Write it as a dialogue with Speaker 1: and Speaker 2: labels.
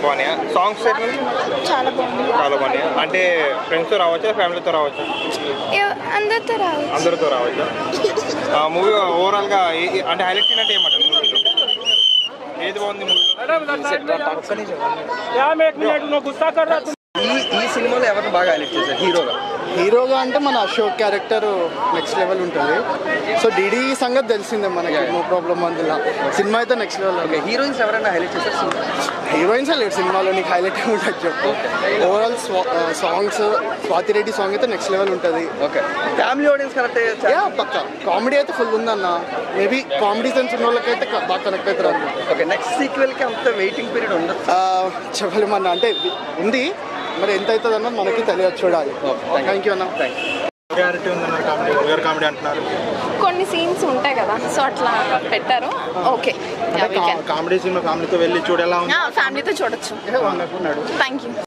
Speaker 1: బాగున్నాయా? సాంగ్స్
Speaker 2: చాలా బాగుంది.
Speaker 1: చాలా బాగున్నాయా? అంటే ఫ్రెండ్స్తో రావచ్చా, ఫ్యామిలీతో రావచ్చా?
Speaker 2: అందరితో రావచ్చు.
Speaker 1: అందరితో రావచ్చా? మూవీ ఓవరాల్గా అంటే హైలైట్ అంటే ఏమంటారు? ఏది బాగుంది మూవీలో?
Speaker 3: ఈ సినిమాలో ఎవరిని బాగా హైలైట్ చేశారు
Speaker 4: హీరోగా అంటే మన అశోక్ క్యారెక్టర్ నెక్స్ట్ లెవెల్ ఉంటుంది. సో డీడీ సంగతి తెలిసిందే మనకి, నో ప్రాబ్లం. అందులో సినిమా అయితే నెక్స్ట్ లెవెల్.
Speaker 3: ఓకే, హీరోయిన్స్ ఎవరైనా హైలైట్ చేశారు?
Speaker 4: హీరోయిన్స్ లేదు సినిమాలో, నీకు హైలైట్ ఉంటుంది చెప్పు. Overall songs, Swathi Reddy song అయితే నెక్స్ట్ లెవెల్ ఉంటుంది.
Speaker 3: ఓకే, ఫ్యామిలీ ఆడియన్స్ కరెక్ట్
Speaker 4: పక్క కామెడీ అయితే ఫుల్ ఉందన్న. మేబీ కామెడీ సెన్స్ ఉన్న వాళ్ళకైతే బాగా కనెక్ట్ అవుతారు.
Speaker 3: ఓకే, నెక్స్ట్ సీక్వెల్కి అంత వెయిటింగ్ పీరియడ్ ఉండదు
Speaker 4: చెప్పలేమన్నా, అంటే ఉంది మరి, ఎంత అవుతుంది అన్నది మనకి తెలియదు, చూడాలి. థ్యాంక్ యూ అన్న.
Speaker 1: కామెడీ అంటున్నారు.
Speaker 2: కొన్ని సీన్స్ ఉంటాయి కదా, సో అట్లా పెట్టారు. ఓకే,
Speaker 1: కామెడీ సినిమా ఫ్యామిలీతో వెళ్ళి చూడేలా ఉంది.
Speaker 2: ఫ్యామిలీతో చూడొచ్చు. Thank you.